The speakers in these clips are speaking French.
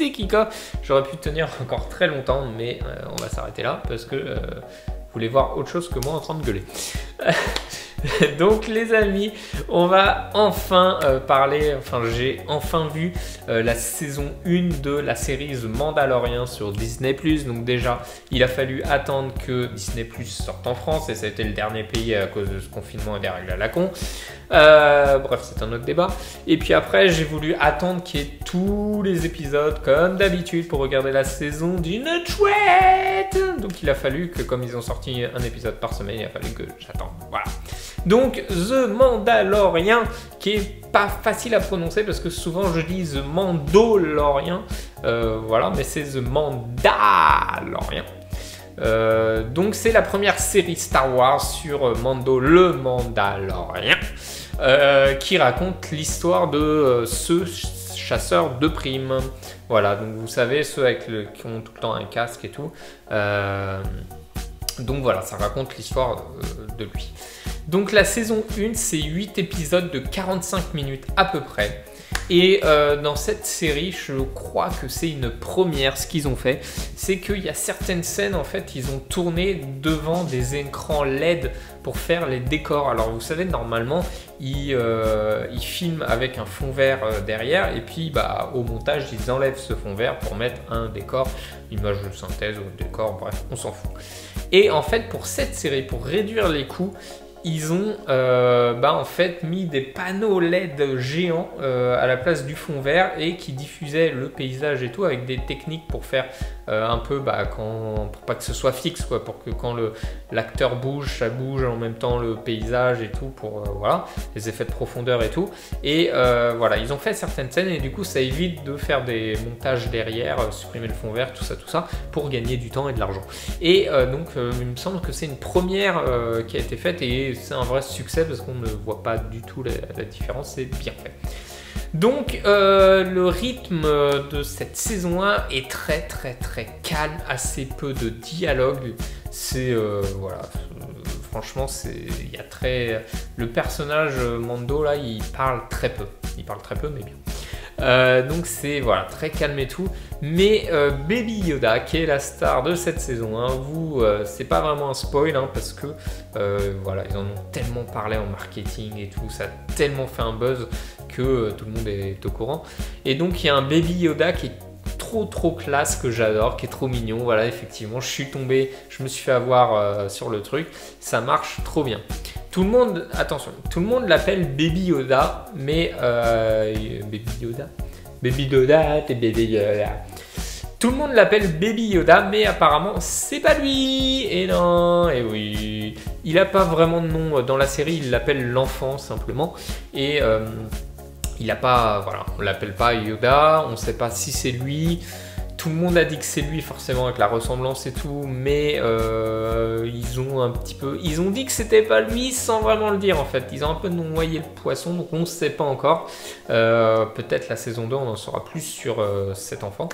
c'est Kika. J'aurais pu tenir encore très longtemps, mais on va s'arrêter là parce que vous voulez voir autre chose que moi en train de gueuler. Donc les amis, on va enfin parler, enfin j'ai enfin vu la saison 1 de la série The Mandalorian sur Disney+. Donc déjà, il a fallu attendre que Disney+ sorte en France et ça a été le dernier pays à cause de ce confinement et des règles à la con. Bref, c'est un autre débat. Et puis après, j'ai voulu attendre qu'il y ait tous les épisodes comme d'habitude pour regarder la saison d'une chouette. Donc il a fallu que, comme ils ont sorti un épisode par semaine, il a fallu que j'attende. Voilà. Donc The Mandalorian, qui est pas facile à prononcer parce que souvent je dis The Mandalorian, voilà, mais c'est The Mandalorian. Donc c'est la première série Star Wars sur Mando le Mandalorian, qui raconte l'histoire de ce chasseur de primes. Voilà, donc vous savez, ceux qui ont tout le temps un casque et tout. Donc voilà, ça raconte l'histoire de lui. Donc la saison 1, c'est 8 épisodes de 45 minutes à peu près. Et dans cette série, je crois que c'est une première. Ce qu'ils ont fait, c'est qu'il y a certaines scènes, en fait, ils ont tourné devant des écrans LED pour faire les décors. Alors vous savez, normalement, ils filment avec un fond vert derrière, et puis bah, au montage, ils enlèvent ce fond vert pour mettre un décor, image de synthèse ou décor, bref, on s'en fout. Et en fait, pour cette série, pour réduire les coûts, ils ont en fait mis des panneaux LED géants à la place du fond vert et qui diffusaient le paysage et tout avec des techniques pour faire un peu pour pas que ce soit fixe, quoi, pour que quand l'acteur bouge, ça bouge en même temps le paysage et tout, pour voilà, les effets de profondeur et tout. Et voilà, ils ont fait certaines scènes et du coup ça évite de faire des montages derrière, supprimer le fond vert, tout ça pour gagner du temps et de l'argent. Et donc il me semble que c'est une première qui a été faite et c'est un vrai succès parce qu'on ne voit pas du tout la différence, c'est bien fait. Donc le rythme de cette saison 1 est très calme, assez peu de dialogue. C'est voilà, franchement il y a le personnage Mando là, il parle très peu mais bien. Donc c'est voilà, très calme et tout, mais Baby Yoda qui est la star de cette saison 1, c'est pas vraiment un spoil parce que voilà, ils en ont tellement parlé en marketing et tout, ça a tellement fait un buzz que tout le monde est au courant. Et donc il y a un Baby Yoda qui est trop classe, que j'adore, qui est trop mignon. Voilà, effectivement, je me suis fait avoir sur le truc, ça marche trop bien. Tout le monde, attention, tout le monde l'appelle Baby Yoda, mais Baby Yoda, t'es Baby Yoda. Tout le monde l'appelle Baby Yoda, mais apparemment c'est pas lui. Et non, et oui, il a pas vraiment de nom dans la série, il l'appelle l'enfant simplement. Et il a pas, voilà, on l'appelle pas Yoda, on sait pas si c'est lui. Tout le monde a dit que c'est lui forcément avec la ressemblance et tout, mais ils ont dit que c'était pas lui sans vraiment le dire en fait. Ils ont un peu noyé le poisson, donc on ne sait pas encore. Peut-être la saison 2 on en saura plus sur cet enfant.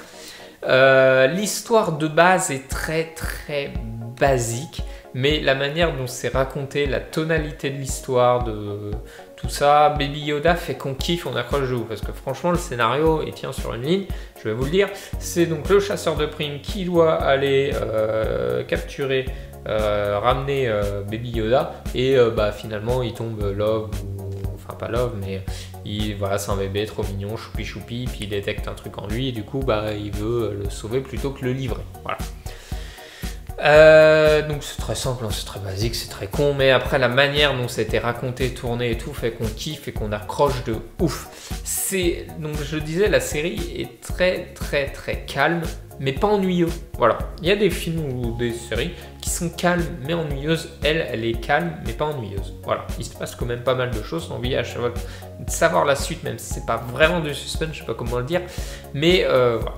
L'histoire de base est très basique, mais la manière dont c'est raconté, la tonalité de l'histoire, de tout ça, Baby Yoda fait qu'on kiffe, on accroche de ouf, parce que franchement le scénario il tient sur une ligne, je vais vous le dire. C'est donc le chasseur de primes qui doit aller capturer, ramener Baby Yoda, et finalement il tombe love, enfin pas love, mais voilà, c'est un bébé trop mignon, choupi, puis il détecte un truc en lui et du coup il veut le sauver plutôt que le livrer. Voilà. Donc c'est très simple, c'est très basique, c'est très con, mais après la manière dont ça a été raconté, tourné et tout fait qu'on kiffe et qu'on accroche de ouf. Donc je disais, la série est très calme, mais pas ennuyeux. Voilà, il y a des films ou des séries qui sont calmes mais ennuyeuses. Elle est calme mais pas ennuyeuse. Voilà, il se passe quand même pas mal de choses. On a envie à chaque fois de savoir la suite, même si c'est pas vraiment du suspense, je sais pas comment le dire, mais voilà.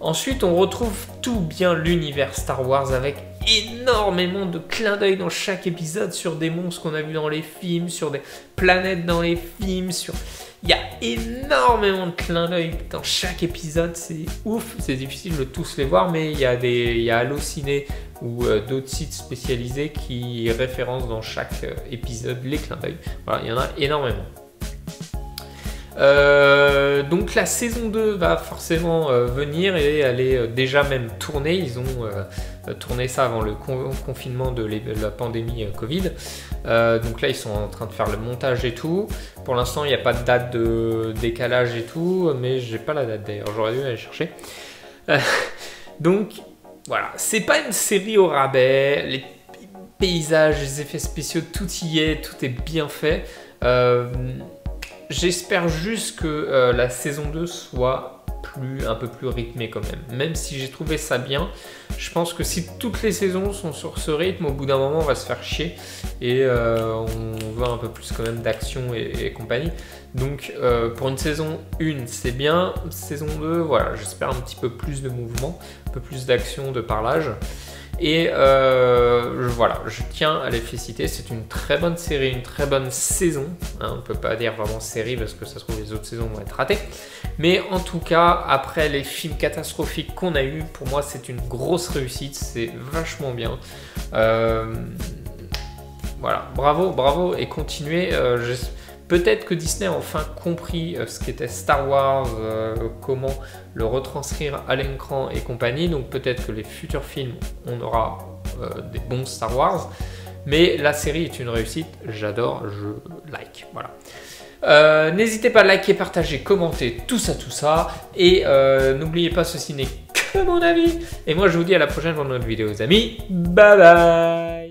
Ensuite, on retrouve tout bien l'univers Star Wars avec énormément de clins d'œil dans chaque épisode sur des monstres qu'on a vus dans les films, sur des planètes dans les films, il y a énormément de clins d'œil dans chaque épisode, c'est ouf, c'est difficile de tous les voir, mais il y a Allociné ou d'autres sites spécialisés qui référencent dans chaque épisode les clins d'œil. Voilà, il y en a énormément. Donc la saison 2 va forcément venir et elle est déjà même tournée. Ils ont tourné ça avant le confinement de la pandémie Covid. Donc là ils sont en train de faire le montage et tout. Pour l'instant il n'y a pas de date de décalage et tout, mais j'ai pas la date d'ailleurs, j'aurais dû aller chercher. Donc voilà, c'est pas une série au rabais, les paysages, les effets spéciaux, tout y est, tout est bien fait. J'espère juste que la saison 2 soit un peu plus rythmée quand même. Même si j'ai trouvé ça bien, je pense que si toutes les saisons sont sur ce rythme, au bout d'un moment on va se faire chier et on veut un peu plus quand même d'action et compagnie. Donc pour une saison 1 c'est bien, saison 2 voilà, j'espère un petit peu plus de mouvement, un peu plus d'action, de parlage. Et voilà, je tiens à les féliciter, c'est une très bonne série, une très bonne saison, hein, on ne peut pas dire vraiment série parce que ça se trouve les autres saisons vont être ratées, mais en tout cas, après les films catastrophiques qu'on a eu, pour moi c'est une grosse réussite, c'est vachement bien. Voilà, bravo, bravo et continuez. Peut-être que Disney a enfin compris ce qu'était Star Wars, comment le retranscrire à l'écran et compagnie. Donc peut-être que les futurs films, on aura des bons Star Wars. Mais la série est une réussite, j'adore, je like. Voilà. N'hésitez pas à liker, partager, commenter, tout ça. Et n'oubliez pas, ceci n'est que mon avis. Et moi je vous dis à la prochaine pour une autre vidéo, les amis. Bye bye.